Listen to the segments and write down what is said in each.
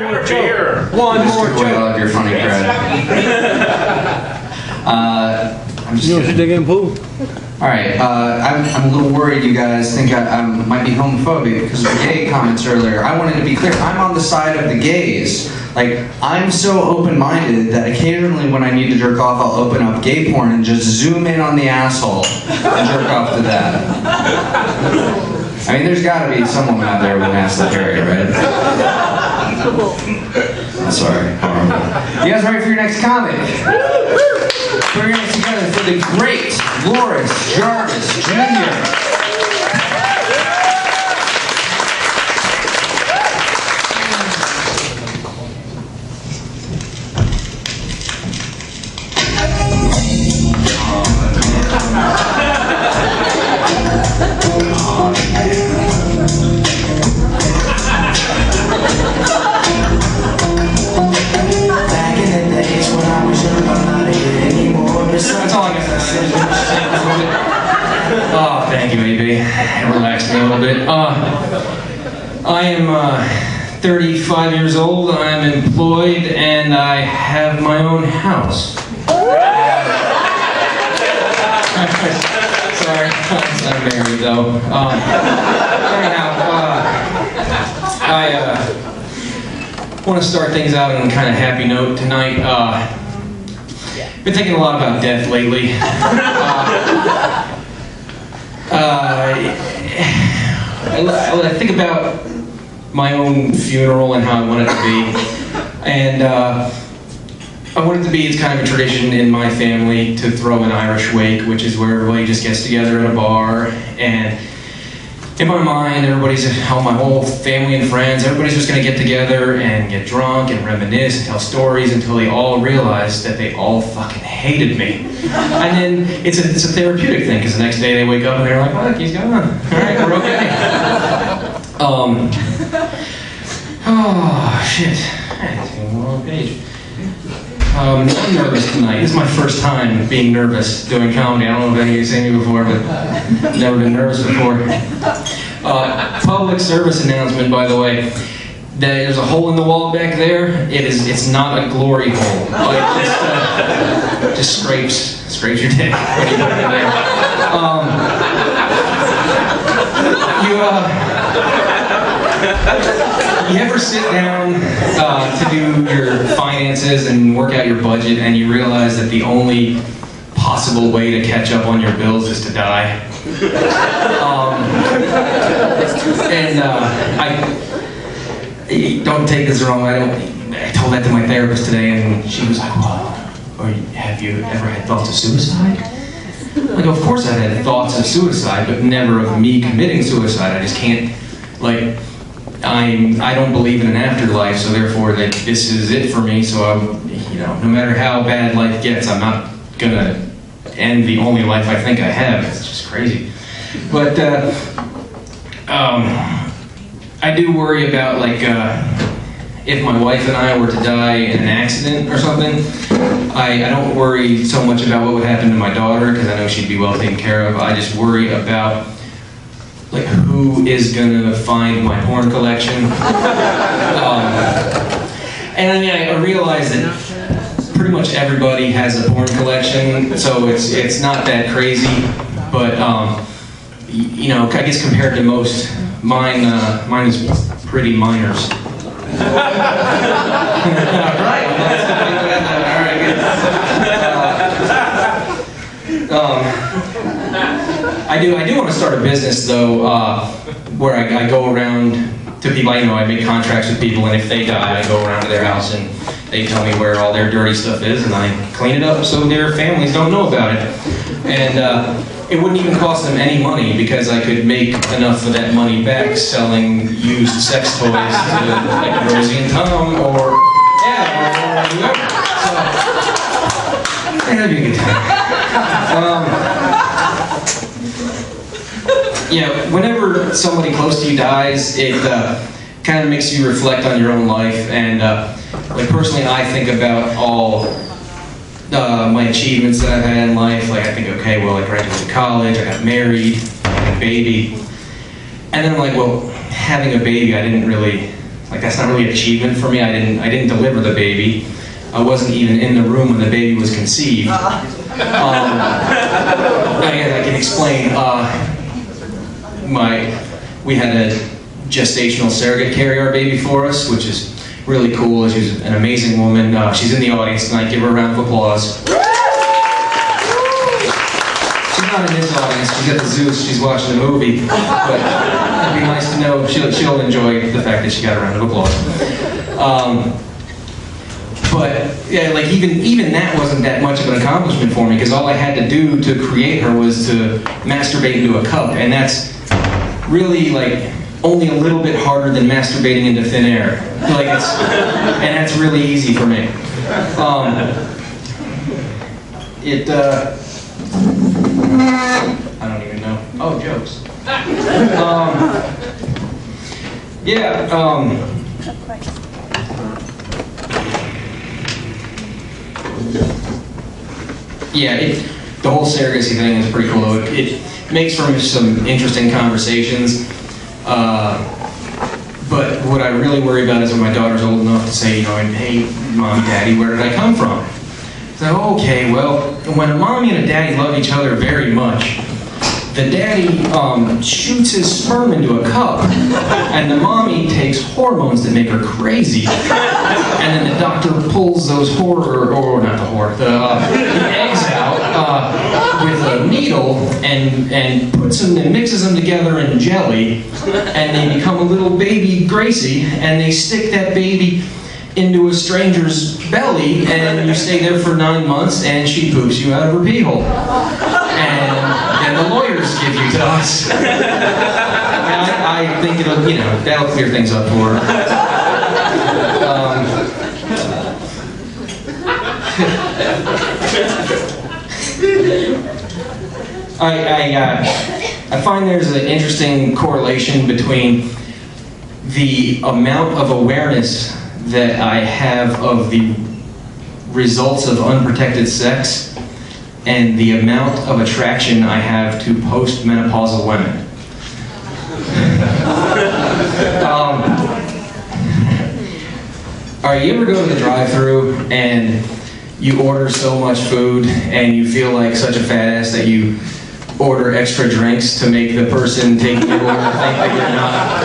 more joke. One more joke. I love your funny crowd. I'm just You want to dig in, Pooh? Alright, I'm a little worried you guys think I might be homophobic because of the gay comments earlier. I wanted to be clear, I'm on the side of the gays. Like, I'm so open-minded that occasionally when I need to jerk off, I'll open up gay porn and just zoom in on the asshole and jerk off to that. I mean, there's gotta be someone out there with an ass like Harry, right? Sorry, horrible. You guys ready for your next comic? Put your hands together for the great Loris Jarvis Jr. That's all I got to say. Oh, thank you, baby. Relax me a little bit. I am 35 years old. I'm employed, and I have my own house. Sorry, I'm married though. Anyhow, I want to start things out on a kind of happy note tonight. Been thinking a lot about death lately. I think about my own funeral and how I want it to be. And I want it to be, it's kind of a tradition in my family to throw an Irish wake, which is where everybody just gets together in a bar. And in my mind, my whole family and friends, everybody's just gonna get together and get drunk and reminisce and tell stories until they all realize that they all fucking hated me. And then it's a therapeutic thing, because the next day they wake up and they're like, fuck, he's gone. All right, we're okay. Oh, shit. It's on the wrong page. I'm nervous tonight. This is my first time being nervous doing comedy. I don't know if any of you have seen me before, but I've never been nervous before. Public service announcement, by the way. There's a hole in the wall back there. It's not a glory hole. Like, just scrapes your dick when you put it in there. You ever sit down to do your finances and work out your budget, and you realize that the only possible way to catch up on your bills is to die? Don't take this wrong. I told that to my therapist today, and she was like, "Well, have you ever had thoughts of suicide?" I go, "Of course I've had thoughts of suicide, but never of me committing suicide. I just can't, like, I don't believe in an afterlife, so therefore this is it for me. So no matter how bad life gets, I'm not gonna end the only life I think I have. It's just crazy." But I do worry about, like, if my wife and I were to die in an accident or something. I don't worry so much about what would happen to my daughter, because I know she'd be well taken care of. I just worry about, like, who is gonna find my porn collection. And I mean, I realize that pretty much everybody has a porn collection, so it's not that crazy. But I guess compared to most, mine is pretty minors. Right. All right, good. I do want to start a business though, where I go around to people. I make contracts with people, and if they die, I go around to their house and they tell me where all their dirty stuff is, and I clean it up so their families don't know about it. And it wouldn't even cost them any money, because I could make enough of that money back selling used sex toys to, like, Rosie and Tom, or whoever. So that'd be a good time. Whenever somebody close to you dies, it kind of makes you reflect on your own life. And like, personally, I think about all my achievements that I've had in life. Like, I think, okay, well, I graduated college, I got married, I had a baby. And then I'm like, well, having a baby, I didn't really like that's not really an achievement for me. I didn't deliver the baby. I wasn't even in the room when the baby was conceived. I can explain. We had a gestational surrogate carry our baby for us, which is really cool. She's an amazing woman. She's in the audience tonight. Give her a round of applause. She's not in this audience. She's at the Zeus. She's watching the movie. But it'd be nice to know she'll enjoy the fact that she got a round of applause. But yeah, like even that wasn't that much of an accomplishment for me, because all I had to do to create her was to masturbate into a cup, and that's really like only a little bit harder than masturbating into thin air. Like and that's really easy for me. I don't even know. Oh, jokes. The whole surrogacy thing is pretty cool. It makes for some interesting conversations. But what I really worry about is when my daughter's old enough to say, hey, Mom, Daddy, where did I come from? So, okay, well, when a mommy and a daddy love each other very much, the daddy shoots his sperm into a cup, and the mommy takes hormones that make her crazy, and then the doctor pulls those the eggs out with a needle and puts them and mixes them together in jelly, and they become a little baby Gracie, and they stick that baby into a stranger's belly, and you stay there for 9 months, and she poops you out of her pee hole. And the lawyers give you to us. And I think that'll clear things up for her. I find there's an interesting correlation between the amount of awareness that I have of the results of unprotected sex and the amount of attraction I have to post-menopausal women. You ever go to the drive-thru and you order so much food and you feel like such a fat ass that you order extra drinks to make the person taking your order think that you're not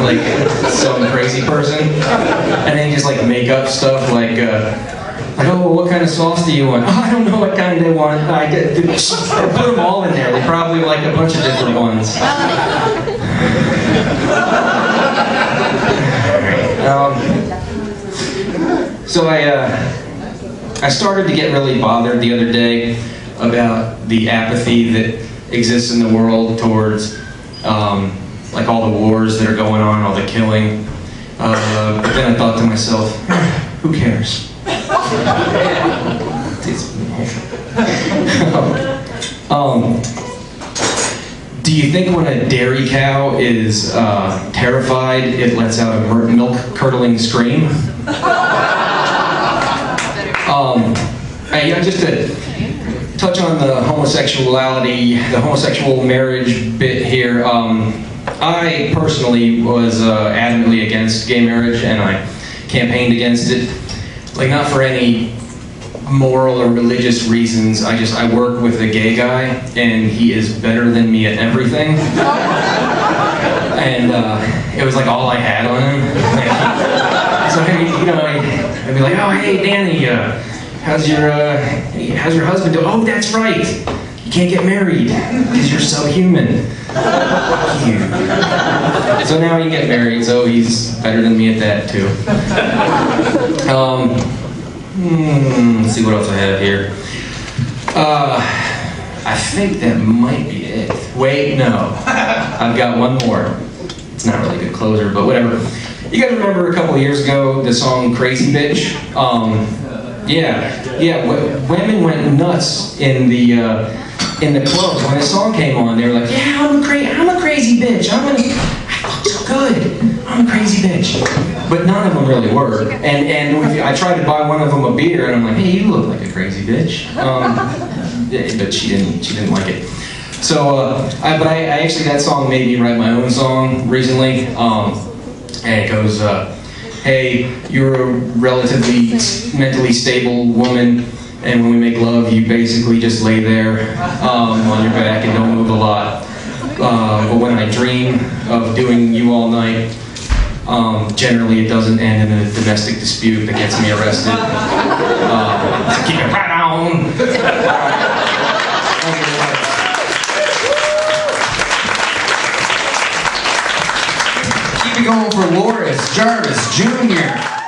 like some crazy person, and then you just like make up stuff like oh, what kind of sauce do you want? Oh, I don't know what kind they want. I put them all in there. They probably like a bunch of different ones. So I started to get really bothered the other day about the apathy that exists in the world towards like all the wars that are going on, all the killing. But then I thought to myself, who cares? Do you think when a dairy cow is terrified, it lets out a milk-curdling scream? Just to touch on the homosexual marriage bit here, I personally was adamantly against gay marriage, and I campaigned against it. Like, not for any moral or religious reasons. I work with a gay guy, and he is better than me at everything. And it was like all I had on him. So I'd be like, oh, hey, Danny, how's your husband doing? Oh, that's right. You can't get married because you're so human. So now you get married, so he's better than me at that too. Let's see what else I have here. I think that might be it. Wait, no. I've got one more. It's not really a good closer, but whatever. You guys remember a couple of years ago the song Crazy Bitch? Women went nuts in the clubs when the song came on. They were like, yeah, I'm a crazy bitch. I look so good. I'm a crazy bitch. But none of them really were. And I tried to buy one of them a beer, and I'm like, hey, you look like a crazy bitch. But she didn't like it. So, but I actually, that song made me write my own song recently. And it goes, hey, you're a relatively mentally stable woman, and when we make love, you basically just lay there on your back and don't move a lot. But when I dream of doing you all night, generally it doesn't end in a domestic dispute that gets me arrested. So keep it right on. Keep it going for Loris Jarvis Jr.